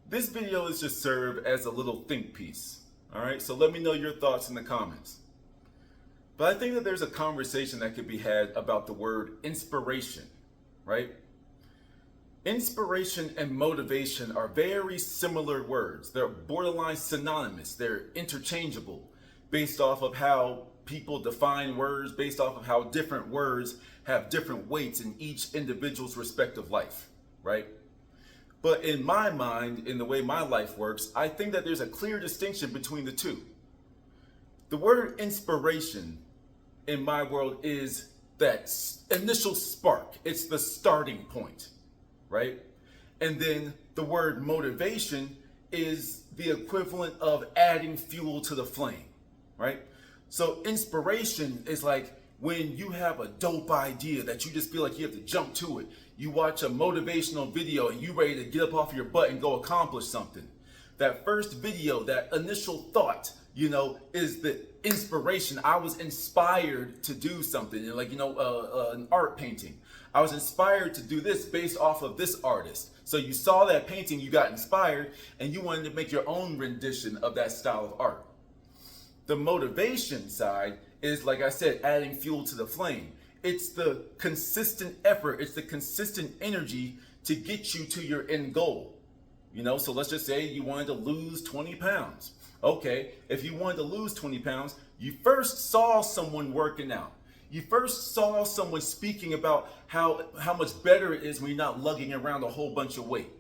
This video is just served as a little think piece. All right, so let me know your thoughts in the comments. But I think that there's a conversation that could be had about the word inspiration, right? Inspiration and motivation are very similar words. They're borderline synonymous. They're interchangeable based off of how people define words, based off of how different words have different weights in each individual's respective life, right? But in my mind, in the way my life works, I think that there's a clear distinction between the two. The word inspiration in my world is that initial spark. It's the starting point, right? And then the word motivation is the equivalent of adding fuel to the flame, right? So inspiration is like when you have a dope idea that you just feel like you have to jump to it. You watch a motivational video and you ready to get up off your butt and go accomplish something. That first video, that initial thought, is the inspiration. I was inspired to do something, an art painting. I was inspired to do this based off of this artist. So you saw that painting, you got inspired, and you wanted to make your own rendition of that style of art. The motivation side is, like I said, adding fuel to the flame. It's the consistent effort, it's the consistent energy to get you to your end goal. So let's just say you wanted to lose 20 pounds. Okay, if you wanted to lose 20 pounds, you first saw someone working out. You first saw someone speaking about how much better it is when you're not lugging around a whole bunch of weight.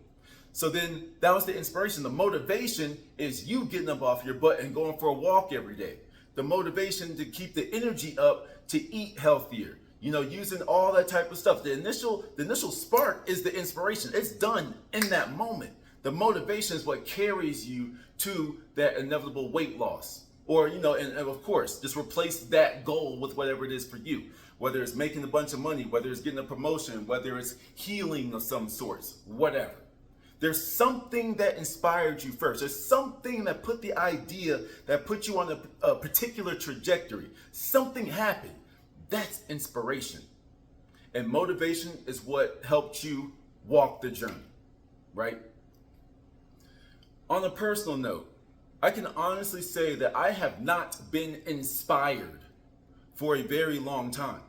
So then that was the inspiration. The motivation is you getting up off your butt and going for a walk every day. The motivation to keep the energy up to eat healthier. Using all that type of stuff. The initial spark is the inspiration. It's done in that moment. The motivation is what carries you to that inevitable weight loss. Or, and of course, just replace that goal with whatever it is for you. Whether it's making a bunch of money, whether it's getting a promotion, whether it's healing of some sorts, whatever. There's something that inspired you first. There's something that put the idea, that put you on a particular trajectory. Something happened. That's inspiration. And motivation is what helped you walk the journey, right? On a personal note, I can honestly say that I have not been inspired for a very long time.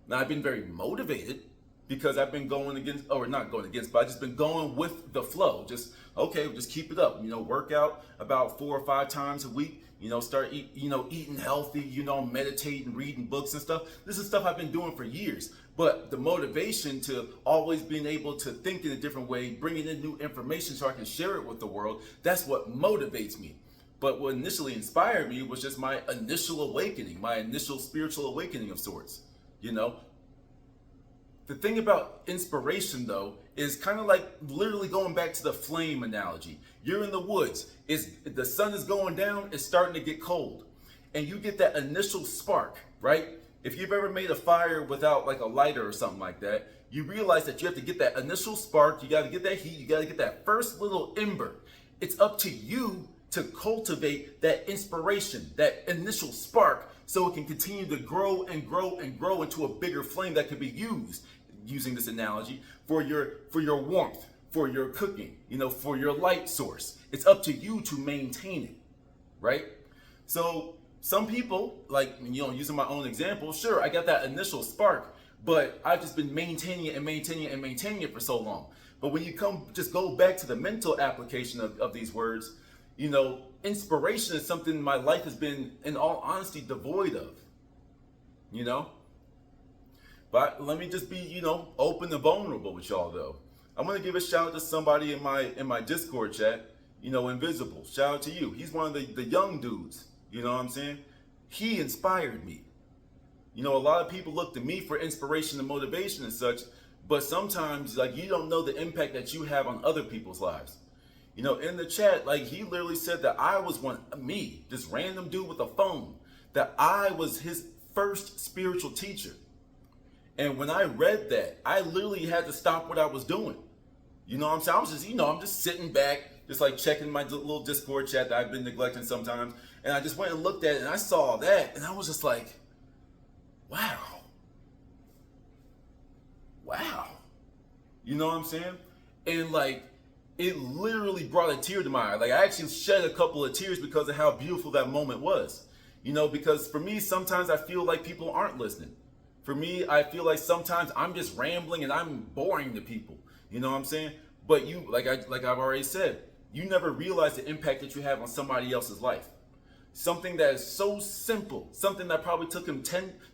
Now, I've been very motivated because I've been going against, or not going against, but I've just been going with the flow. Just keep it up. Work out about 4 or 5 times a week. Start eating healthy, meditating, reading books and stuff. This is stuff I've been doing for years. But the motivation to always being able to think in a different way, bringing in new information so I can share it with the world, that's what motivates me. But what initially inspired me was just my initial awakening, my initial spiritual awakening of sorts, The thing about inspiration, though, is kind of like literally going back to the flame analogy. You're in the woods. The sun is going down. It's starting to get cold. And you get that initial spark, right? If you've ever made a fire without like a lighter or something like that, you realize that you have to get that initial spark. You got to get that heat. You got to get that first little ember. It's up to you to cultivate that inspiration, that initial spark, so it can continue to grow and grow and grow into a bigger flame that could be used, using this analogy, for your warmth, for your cooking, for your light source. It's up to you to maintain it, right? So some people, like, using my own example, sure, I got that initial spark, but I've just been maintaining it and maintaining it and maintaining it for so long. But when you just go back to the mental application of these words, inspiration is something my life has been, in all honesty, devoid of, But let me just be, open and vulnerable with y'all, though. I'm going to give a shout out to somebody in my Discord chat, Invisible. Shout out to you. He's one of the young dudes, you know what I'm saying? He inspired me. A lot of people look to me for inspiration and motivation and such, but sometimes, you don't know the impact that you have on other people's lives. In the chat, he literally said that I was this random dude with a phone, that I was his first spiritual teacher. And when I read that, I literally had to stop what I was doing. You know what I'm saying? I was just, I'm just sitting back, just checking my little Discord chat that I've been neglecting sometimes. And I just went and looked at it and I saw that. And I was just like, wow. Wow. You know what I'm saying? And it literally brought a tear to my eye. Like, I actually shed a couple of tears because of how beautiful that moment was. Because for me, sometimes I feel like people aren't listening. For me, I feel like sometimes I'm just rambling and I'm boring to people. You know what I'm saying? But you, like I've already said, you never realize the impact that you have on somebody else's life. Something that is so simple, something that probably took him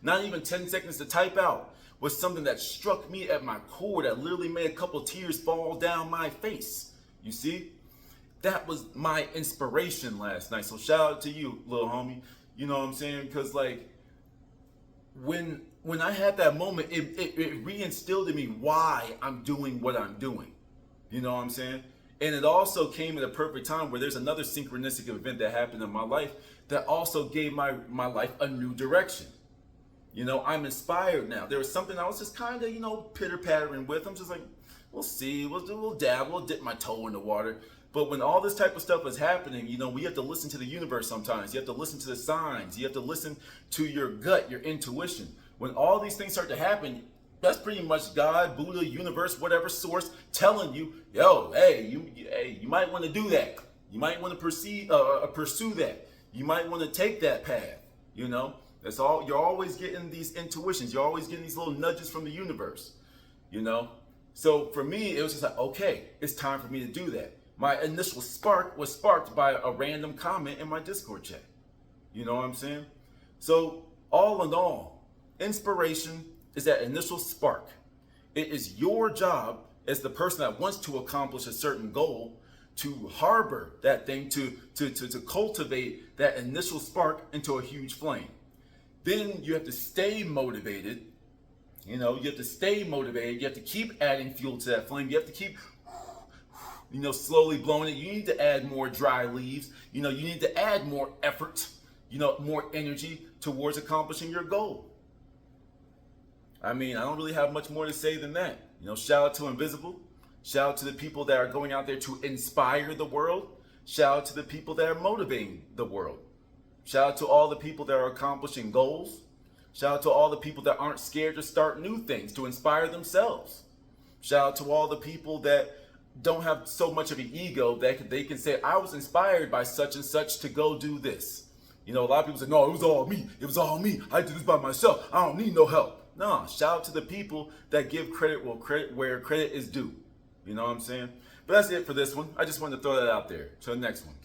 not even 10 seconds to type out, was something that struck me at my core, that literally made a couple tears fall down my face. You see? That was my inspiration last night. So shout out to you, little homie. You know what I'm saying? Because like, when I had that moment, it reinstilled in me why I'm doing what I'm doing. You know what I'm saying? And it also came at a perfect time where there's another synchronistic event that happened in my life that also gave my life a new direction. I'm inspired now. There was something I was just kind of, pitter-pattering with. I'm just like, we'll see, we'll dabble, we'll dip my toe in the water. But when all this type of stuff is happening, we have to listen to the universe sometimes. You have to listen to the signs. You have to listen to your gut, your intuition. When all these things start to happen, that's pretty much God, Buddha, universe, whatever source telling you, yo, hey, you might want to do that. You might want to pursue that. You might want to take that path. That's all. You're always getting these intuitions. You're always getting these little nudges from the universe. So for me, it was just like, okay, it's time for me to do that. My initial spark was sparked by a random comment in my Discord chat. You know what I'm saying? So all in all, inspiration is that initial spark. It is your job as the person that wants to accomplish a certain goal to harbor that thing, to cultivate that initial spark into a huge flame. Then you have to stay motivated. You have to stay motivated. You have to keep adding fuel to that flame. You have to keep slowly blowing it. You need to add more dry leaves. You need to add more effort, more energy towards accomplishing your goal. I don't really have much more to say than that. Shout out to Invisible. Shout out to the people that are going out there to inspire the world. Shout out to the people that are motivating the world. Shout out to all the people that are accomplishing goals. Shout out to all the people that aren't scared to start new things, to inspire themselves. Shout out to all the people that don't have so much of an ego that they can say, I was inspired by such and such to go do this. A lot of people say, no, it was all me. It was all me. I did this by myself. I don't need no help. No, shout out to the people that give credit where credit is due. You know what I'm saying? But that's it for this one. I just wanted to throw that out there. Till the next one.